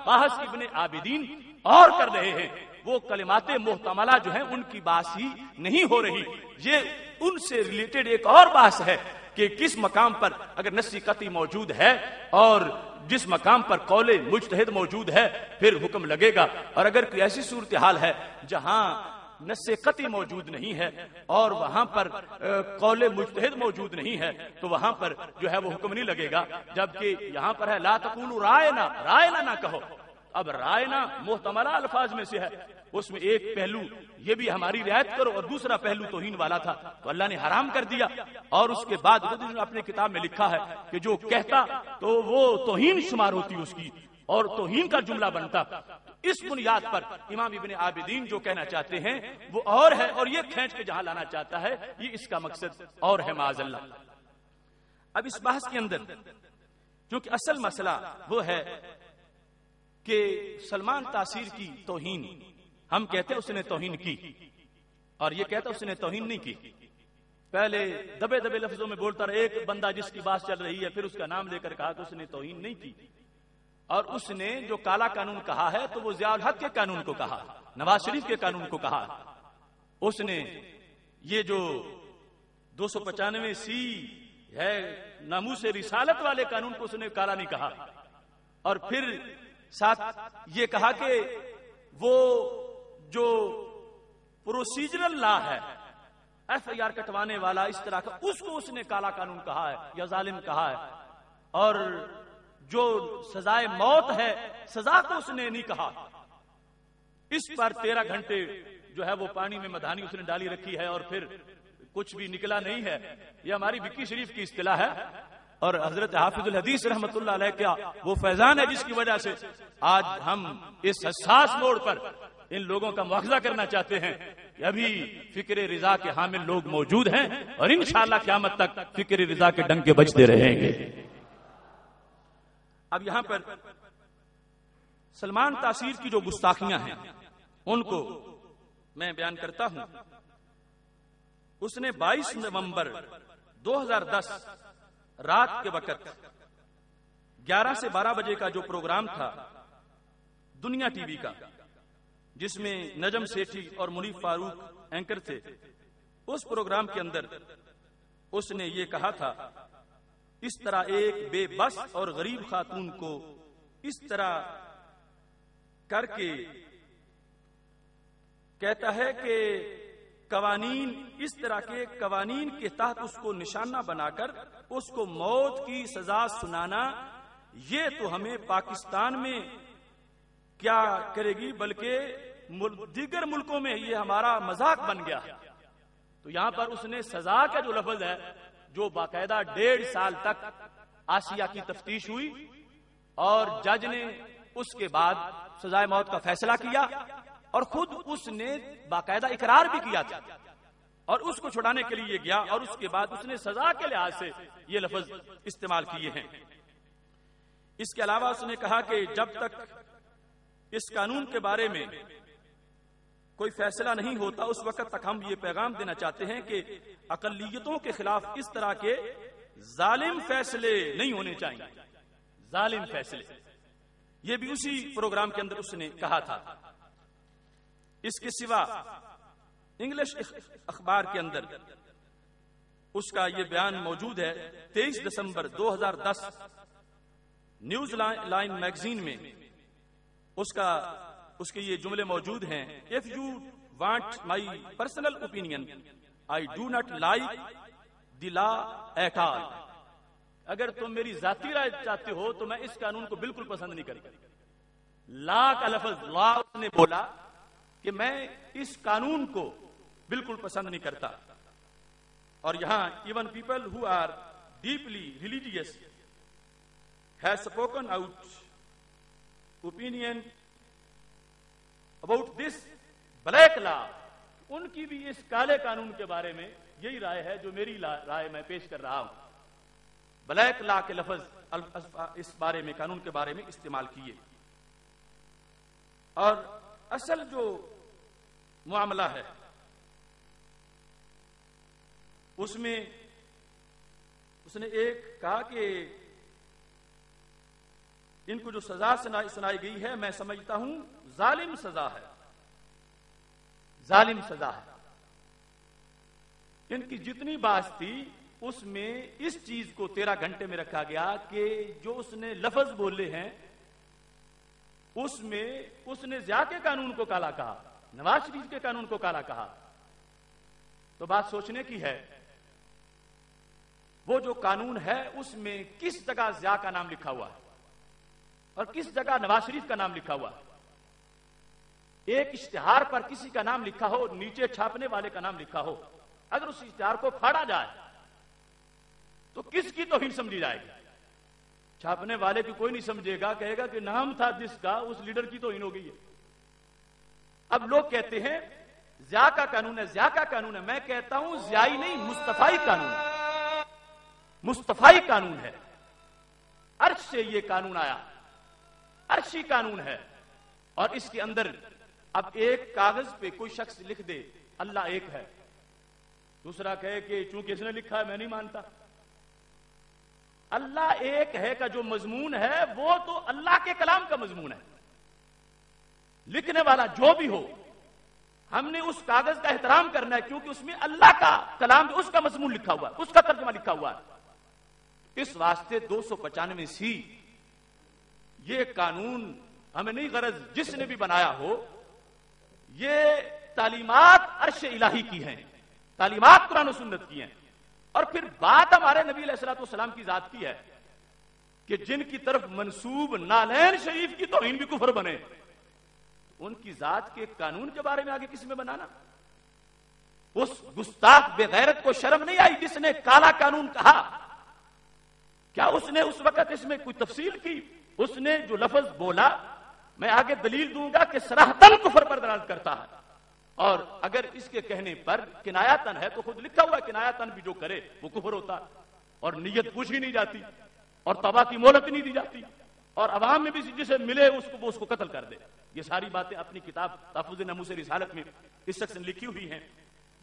بحث ابن عابدین اور کر رہے ہیں، وہ کلمات محتملہ جو ہیں ان کی بات ہی نہیں ہو رہی، یہ ان سے ریلیٹڈ ایک اور بحث ہے کہ کس مقام پر اگر نص قطعی موجود ہے اور جس مقام پر قول مجتہد موجود ہے پھر حکم لگے گا، اور اگر کوئی ایسی صورتحال ہے جہاں نص قطعی موجود نہیں ہے اور وہاں پر قول مجتہد موجود نہیں ہے تو وہاں پر جو ہے وہ حکم نہیں لگے گا، جبکہ یہاں پر ہے لا تقولوا رائنا، رائنا نہ کہو۔ اب رائنا محتملہ الفاظ میں سے ہے، اس میں ایک پہلو یہ بھی ہماری رعایت کرو اور دوسرا پہلو توہین والا تھا تو اللہ نے حرام کر دیا، اور اس کے بعد خود نے اپنے کتاب میں لکھا ہے کہ جو کہتا تو وہ توہین شمار ہوتی اس کی اور توہین کا جملہ بنتا۔ اس بنیاد پر امام ابن عابدین جو کہنا چاہتے ہیں وہ اور ہے، اور یہ کھینچ کے جہاں لانا چاہتا ہے یہ اس کا مقصد اور ہے معاذ اللہ۔ اب اس بحث کے اندر کیونکہ اصل مسئلہ وہ ہے کہ سلمان تاثیر کی توہین، ہم کہتے اس نے توہین کی اور یہ کہتا اس نے توہین نہیں کی، پہلے دبے دبے لفظوں میں بولتا رہا، ایک بندہ جس کی بات چل رہی ہے پھر اس کا نام لے کر کہا کہ اس نے توہین نہیں کی، اور اس نے جو کالا قانون کہا ہے تو وہ ضیاء الحق کے قانون کو کہا، نواز شریف کے قانون کو کہا، اس نے یہ جو 295 ہے ناموس رسالت والے قانون کو اس نے کالا نہیں کہا، اور پھر ساتھ یہ کہا کہ وہ جو پروسیجرل لا ہے ایف آئی آر کٹوانے والا اس طرح کا، اس کو اس نے کالا قانون کہا ہے یا ظالم کہا ہے، اور جو سزائے موت ہے سزا کو اس نے نہیں کہا۔ اس پر 13 گھنٹے جو ہے وہ پانی میں مدھانی اس نے ڈالی رکھی ہے اور پھر کچھ بھی نکلا نہیں ہے، یہ ہماری وکی شریف کی اصطلاح ہے، اور حضرت حافظ الحدیث رحمت اللہ علیہ کیا وہ فیضان ہے جس کی وجہ سے آج ہم اس حساس موڑ پر ان لوگوں کا مواخذہ کرنا چاہتے ہیں کہ ابھی فکر رضا کے حامل لوگ موجود ہیں اور انشاءاللہ قیامت تک فکر رضا کے ڈنکے بجتے رہیں گے۔ اب یہاں پر سلمان تاثیر کی جو گستاخیاں ہیں ان کو میں بیان کرتا ہوں۔ اس نے 22 نومبر 2010 رات کے وقت 11 سے 12 بجے کا جو پروگرام تھا دنیا ٹی وی کا، جس میں نجم سیٹھی اور منیف فاروق اینکر تھے، اس پروگرام کے اندر اس نے یہ کہا تھا، اس طرح ایک بے بس اور غریب خاتون کو اس طرح کر کے کہتا ہے کہ قوانین، اس طرح کے قوانین کے تحت اس کو نشانہ بنا کر اس کو موت کی سزا سنانا، یہ تو ہمیں پاکستان میں کیا کرے گی بلکہ دیگر ملکوں میں یہ ہمارا مذاق بن گیا۔ تو یہاں پر اس نے سزا کا جو لفظ ہے، جو باقاعدہ 1.5 سال تک آسیہ کی تفتیش ہوئی اور جج نے اس کے بعد سزائے موت کا فیصلہ کیا، اور خود اس نے باقاعدہ اقرار بھی کیا تھا اور اس کو چھڑانے کے لیے گیا، اور اس کے بعد اس نے سزا کے لحاظ سے یہ لفظ استعمال کیے ہیں۔ اس کے علاوہ اس نے کہا کہ جب تک اس قانون کے بارے میں کوئی فیصلہ نہیں ہوتا اس وقت تک ہم یہ پیغام دینا چاہتے ہیں کہ اقلیتوں کے خلاف اس طرح کے ظالم فیصلے نہیں ہونے چاہیے، ظالم فیصلے۔ یہ بھی اسی پروگرام کے اندر اس نے کہا تھا۔ اس کے سوا انگلش اخبار کے اندر اس کا یہ بیان موجود ہے، 23 دسمبر 2010 نیوز لائن میگزین میں اس کے یہ جملے موجود ہیں، if you want my personal opinion I do not like the law at all۔ اگر تم میری ذاتی رائے چاہتے ہو تو میں اس قانون کو بالکل پسند نہیں کرتا۔ لا کا لفظ لا اس نے بولا کہ میں اس قانون کو بالکل پسند نہیں کرتا، اور یہاں even people who are deeply religious has spoken out opinion about this black law۔ ان کی بھی اس کالے قانون کے بارے میں یہی رائے ہے جو میری رائے میں پیش کر رہا ہوں۔ بلیک لا کے لفظ اس بارے میں، قانون کے بارے میں استعمال کیے، اور اصل جو معاملہ ہے اس میں اس نے ایک کہا کہ ان کو جو سزا سنائی گئی ہے میں سمجھتا ہوں ظالم سزا ہے، ظالم سزا ہے۔ ان کی جتنی بات تھی اس میں اس چیز کو 13 گھنٹے میں رکھا گیا کہ جو اس نے لفظ بولے ہیں اس میں اس نے ضیاء کے قانون کو کالا کہا، نواز شریف کے قانون کو کالا کہا۔ تو بات سوچنے کی ہے وہ جو قانون ہے اس میں کس جگہ ضیاء کا نام لکھا ہوا ہے اور کس جگہ نواز شریف کا نام لکھا ہوا ہے۔ ایک اشتہار پر کسی کا نام لکھا ہو، نیچے چھاپنے والے کا نام لکھا ہو، اگر اس اشتہار کو پھاڑا جائے تو کس کی توہین سمجھی جائے گی؟ چھاپنے والے کی کوئی نہیں سمجھے گا، کہے گا کہ نام تھا جس کا اس لیڈر کی توہین ہو گئی ہے۔ اب لوگ کہتے ہیں ضیاء کا قانون ہے، ضیاء کا قانون ہے، میں کہتا ہوں ضیائی نہیں، مصطفی قانون ہے، مصطفی قانون ہے۔ عرش سے یہ قانون آیا، عرشی قانون ہے، اور اس کے اندر اب ایک کاغذ پہ کوئی شخص لکھ دے اللہ ایک ہے، دوسرا کہے کہ چونکہ اس نے لکھا ہے میں نہیں مانتا۔ اللہ ایک ہے کا جو مضمون ہے وہ تو اللہ کے کلام کا مضمون ہے، لکھنے والا جو بھی ہو ہم نے اس کاغذ کا احترام کرنا ہے کیونکہ اس میں اللہ کا کلام اس کا مضمون لکھا ہوا ہے، اس کا ترجمہ لکھا ہوا ہے۔ اس واسطے 295C یہ قانون ہمیں نہیں غرض جس نے بھی بنایا ہو، یہ تعلیمات عرش الہی کی ہیں، تعلیمات قرآن و سنت کی ہیں، اور پھر بات ہمارے نبی علیہ الصلوۃ والسلام کی ذات کی ہے کہ جن کی طرف منسوب نالین شریف کی توہین بھی کفر بنے، ان کی ذات کے قانون کے بارے میں آگے کس میں بنانا؟ اس گستاخ بے غیرت کو شرم نہیں آئی جس نے کالا قانون کہا؟ کیا اس نے اس وقت اس میں کوئی تفصیل کی؟ اس نے جو لفظ بولا میں آگے دلیل دوں گا کہ صراحتاً کفر پر دلالت کرتا ہے، اور اگر اس کے کہنے پر کنایاتن ہے تو خود لکھا ہوا کنایاتن بھی جو کرے وہ کفر ہوتا، اور نیت پوچھی نہیں جاتی، اور توبہ کی مہلت نہیں دی جاتی، اور عوام میں بھی جسے ملے اس کو قتل کر دے۔ یہ ساری باتیں اپنی کتاب تحفظ ناموس رسالت میں اس شخص نے لکھی ہوئی ہیں۔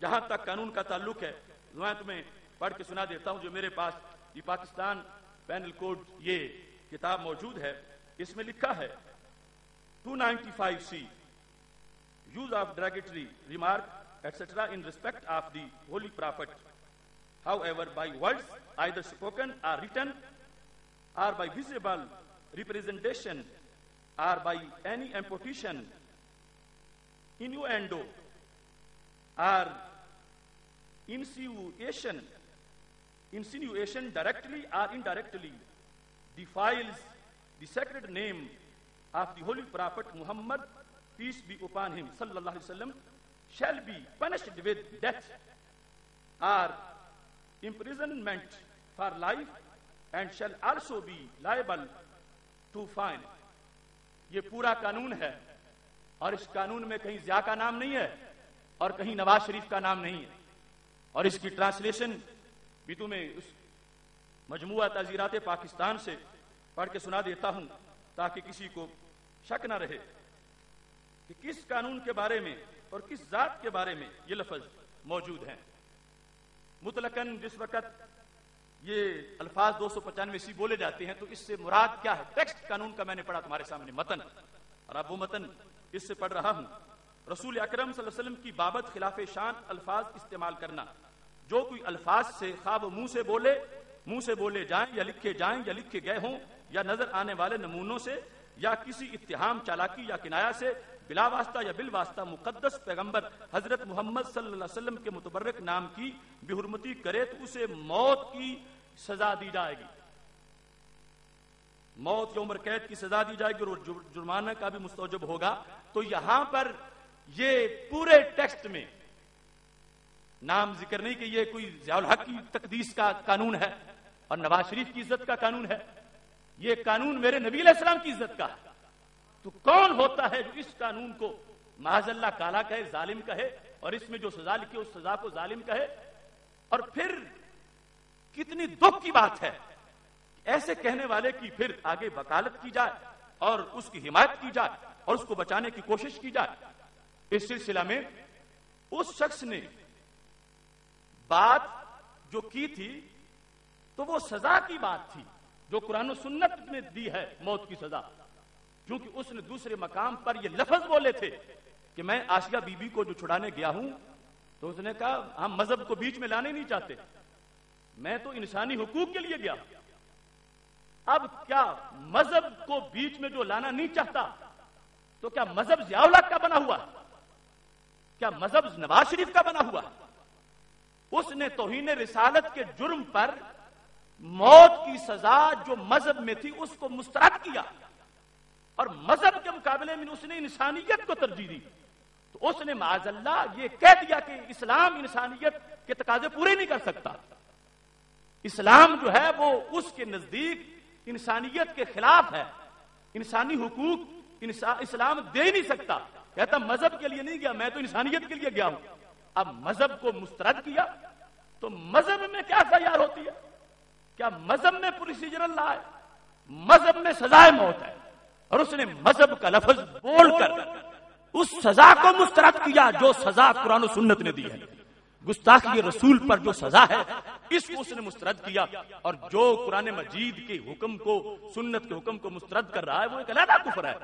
جہاں تک قانون کا تعلق ہے میں تمہیں پڑھ کے سنا دیتا ہوں جو میرے پاس یہ پاکستان پینل کوڈ یہ کتاب موجود ہے، اس میں لکھا ہے 295C use of derogatory remark etc. in respect of the holy prophet, however by words either spoken or written or by visible representation or by any imposition, innuendo or insinuation directly or indirectly defiles the sacred name of the holy prophet Muhammad, peace be upon him, sallallahu alaihi wasallam, shall be punished with death or imprisonment for life and shall also be liable to fine. یہ پورا قانون ہے، اور اس قانون میں کہیں ضیاء کا نام نہیں ہے اور کہیں نواز شریف کا نام نہیں ہے، اور اس کی ٹرانسلیشن بھی تمہیں اس مجموعہ تعزیرات پاکستان سے پڑھ کے سنا دیتا ہوں تاکہ کسی کو شک نہ رہے کہ کس قانون کے بارے میں اور کس ذات کے بارے میں یہ لفظ موجود ہیں۔ مطلقاً جس وقت یہ الفاظ 295C بولے جاتے ہیں تو اس سے مراد کیا ہے؟ ٹیکسٹ قانون کا میں نے پڑھا تمہارے سامنے متن، اور اب وہ متن اس سے پڑھ رہا ہوں۔ رسول اکرم صلی اللہ علیہ وسلم کی بابت خلاف شان الفاظ استعمال کرنا، جو کوئی الفاظ سے خواب منہ سے بولے جائیں یا لکھے گئے ہوں یا نظر آنے والے نمونوں سے یا کسی اتہام چالاکی یا کنایا سے بلا واسطہ یا بالواسطہ مقدس پیغمبر حضرت محمد صلی اللہ علیہ وسلم کے متبرک نام کی بے حرمتی کرے تو اسے موت کی سزا دی جائے گی، موت یا عمر قید کی سزا دی جائے گی، اور جرمانہ کا بھی مستوجب ہوگا۔ تو یہاں پر یہ پورے ٹیکسٹ میں نام ذکر نہیں کہ یہ کوئی ضیاء الحق کی تقدیس کا قانون ہے اور نواز شریف کی عزت کا قانون ہے، یہ قانون میرے نبی علیہ السلام کی عزت کا ہے۔ تو کون ہوتا ہے جو اس قانون کو معاذ اللہ کالا کہے، ظالم کہے، اور اس میں جو سزا لکھی اس سزا کو ظالم کہے؟ اور پھر کتنی دکھ کی بات ہے ایسے کہنے والے کی پھر آگے وکالت کی جائے اور اس کی حمایت کی جائے اور اس کو بچانے کی کوشش کی جائے۔ اس سلسلہ میں اس شخص نے بات جو کی تھی تو وہ سزا کی بات تھی، جو قرآن و سنت نے دی ہے موت کی سزا، کیونکہ اس نے دوسرے مقام پر یہ لفظ بولے تھے کہ میں آسیہ بی بی کو جو چھڑانے گیا ہوں تو اس نے کہا ہم مذہب کو بیچ میں لانے نہیں چاہتے، میں تو انسانی حقوق کے لیے گیا۔ اب کیا مذہب کو بیچ میں جو لانا نہیں چاہتا تو کیا مذہب ضیاء الحق کا بنا ہوا، کیا مذہب نواز شریف کا بنا ہوا؟ اس نے توہین رسالت کے جرم پر موت کی سزا جو مذہب میں تھی اس کو مسترد کیا، اور مذہب کے مقابلے میں اس نے انسانیت کو ترجیح دی۔ تو اس نے معاذ اللہ یہ کہہ دیا کہ اسلام انسانیت کے تقاضے پورے نہیں کر سکتا، اسلام جو ہے وہ اس کے نزدیک انسانیت کے خلاف ہے، انسانی حقوق اسلام دے نہیں سکتا۔ کہتا مذہب کے لیے نہیں گیا، میں تو انسانیت کے لیے گیا ہوں۔ اب مذہب کو مسترد کیا تو مذہب میں کیا تیار ہوتی ہے؟ کیا مذہب میں پروسیجرل لا ہے؟ مذہب میں سزائے موت ہے، اور اس نے مذہب کا لفظ بول کر اس سزا کو مسترد کیا جو سزا قرآن و سنت نے دی ہے۔ گستاخی رسول پر جو سزا ہے اس کو اس نے مسترد کیا، اور جو قرآن مجید کے حکم کو، سنت کے حکم کو مسترد کر رہا ہے وہ ایک علیحدہ کفر ہے،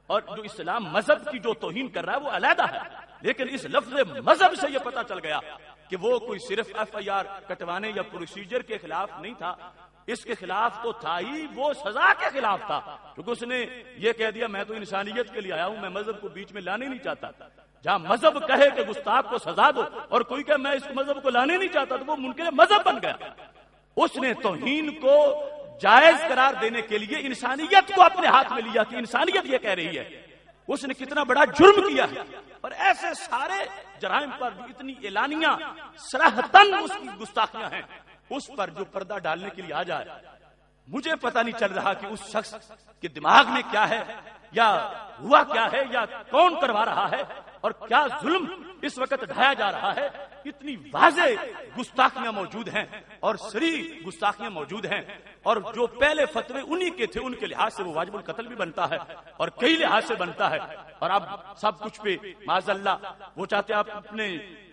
اور جو اسلام مذہب کی جو توہین کر رہا ہے وہ علیحدہ ہے۔ لیکن اس لفظ مذہب سے یہ پتا چل گیا کہ وہ کوئی صرف ایف آئی آر کٹوانے یا پروسیجر کے خلاف نہیں تھا، اس کے خلاف تو تھا ہی، وہ سزا کے خلاف تھا، کیونکہ اس نے یہ کہہ دیا میں تو انسانیت کے لیے آیا ہوں، میں مذہب کو بیچ میں لانے نہیں چاہتا۔ جہاں مذہب کہے کہ گستاخ کو سزا دو اور کوئی کہے میں اس مذہب کو لانے نہیں چاہتا، تو وہ منکر مذہب بن گیا۔ اس نے توہین کو جائز قرار دینے کے لیے انسانیت کو اپنے ہاتھ میں لیا کہ انسانیت یہ کہہ رہی ہے۔ اس نے کتنا بڑا جرم کیا ہے، اور ایسے سارے جرائم پر جو اتنی اعلانیہ صراحتاً اس کی گستاخیاں ہیں، اس پر جو پردہ ڈالنے کے لیے آ جائے، مجھے پتہ نہیں چل رہا کہ اس شخص کے دماغ میں کیا ہے، یا ہوا کیا ہے، یا کون کروا رہا ہے، اور کیا ظلم اس وقت ڈھایا جا رہا ہے۔ اتنی واضح گستاخیاں موجود ہیں اور صریح گستاخیاں موجود ہیں، اور جو پہلے فتوے انہی کے تھے ان کے لحاظ سے وہ واجب القتل بھی بنتا ہے اور کئی لحاظ سے بنتا ہے، اور اب سب کچھ پہ معاذ اللہ وہ چاہتے ہیں آپ اپنے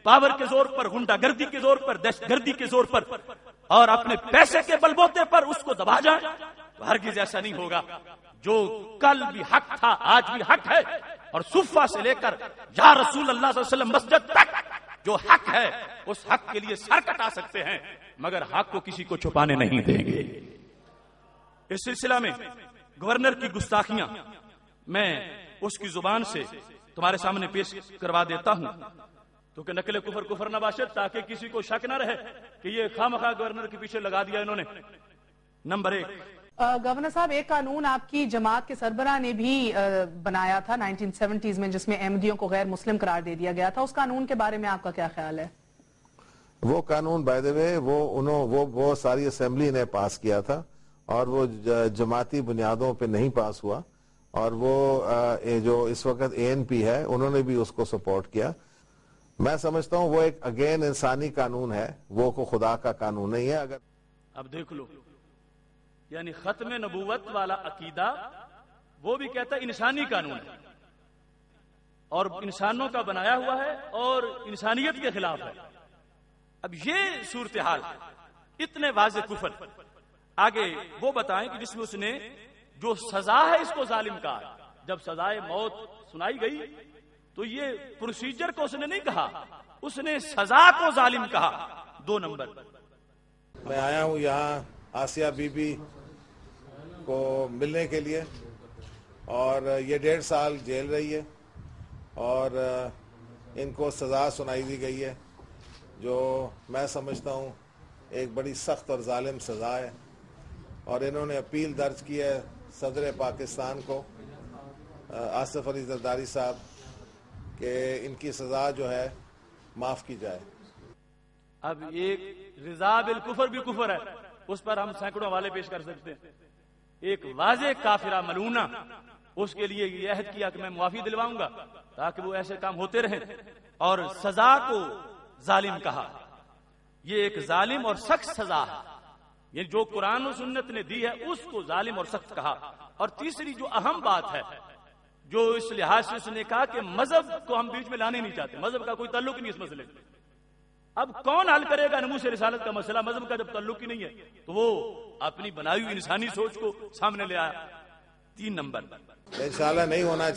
پاور کے زور پر، غنڈہ گردی کے زور پر، دہشت گردی کے زور پر، اور اپنے پیسے کے بلبوتے پر اس کو دبا جائیں۔ ہرگز ایسا نہیں ہوگا۔ جو کل بھی حق تھا آج بھی حق ہے، اور صفہ سے لے کر یا رسول اللہ صلی اللہ علیہ وسلم مسجد تک جو حق ہے اس حق کے لیے سر کٹا سکتے ہیں، مگر حق کو کسی کو چھپانے نہیں دیں گے۔ اس سلسلہ میں گورنر کی گستاخیاں میں اس کی زبان سے تمہارے سامنے پیش کروا دیتا ہوں، تو کہ نقل کفر نہ باشد، تاکہ کسی کو شک نہ رہے کہ یہ خواہ گورنر کے پیچھے لگا دیا انہوں نے۔ نمبر 1، گورنر صاحب ایک قانون آپ کی جماعت کے سربراہ نے بھی بنایا تھا 1970s میں، جس میں احمدیوں کو غیر مسلم قرار دے دیا گیا تھا، اس قانون کے بارے میں آپ کا کیا خیال ہے؟ وہ قانون بائی دی وے وہ ساری اسمبلی نے پاس کیا تھا، اور وہ جماعتی بنیادوں پہ نہیں پاس ہوا، اور وہ جو اس وقت ANP ہے انہوں نے بھی اس کو سپورٹ کیا۔ میں سمجھتا ہوں وہ ایک اگین انسانی قانون ہے، وہ کو خدا کا قانون نہیں ہے۔ اگر اب دیکھ لو، یعنی ختم نبوت والا عقیدہ وہ بھی کہتا ہے انسانی قانون ہے، اور انسانوں کا بنایا ہوا ہے اور انسانیت کے خلاف ہے۔ اب یہ صورتحال اتنے واضح کفر، آگے وہ بتائیں کہ جس میں اس نے جو سزا ہے اس کو ظالم کہا۔ جب سزائے موت سنائی گئی تو یہ پروسیجر کو اس نے نہیں کہا، اس نے سزا کو ظالم کہا۔ 2 نمبر، میں آیا ہوں یہاں آسیہ بی بی کو ملنے کے لیے، اور یہ 1.5 سال جیل رہی ہے، اور ان کو سزا سنائی دی گئی ہے جو میں سمجھتا ہوں ایک بڑی سخت اور ظالم سزا ہے، اور انہوں نے اپیل درج کی ہے صدر پاکستان کو آصف علی زرداری صاحب کہ ان کی سزا جو ہے معاف کی جائے۔ اب ایک رضا بالکفر بھی کفر ہے، اس پر ہم سینکڑوں والے پیش کر سکتے ہیں۔ ایک واضح کافرہ ملعونہ، اس کے لیے یہ عہد کیا کہ میں معافی دلواؤں گا تاکہ وہ ایسے کام ہوتے رہیں، اور سزا کو ظالم کہا۔ یہ ایک ظالم اور سخت سزا ہے، یہ جو قرآن و سنت نے دی ہے اس کو ظالم اور سخت کہا۔ اور تیسری جو اہم بات ہے، جو اس لحاظ سے اس نے کہا کہ مذہب کو ہم بیچ میں لانے نہیں چاہتے، مذہب کا کوئی تعلق نہیں اس مسئلے میں۔ اب کون حل کرے گا نموس رسالت کا مسئلہ؟ مذہب کا جب تعلق ہی نہیں ہے تو وہ اپنی بنائی ہوئی انسانی سوچ کو سامنے لے آیا. 3 نمبر انشاءاللہ نہیں ہونا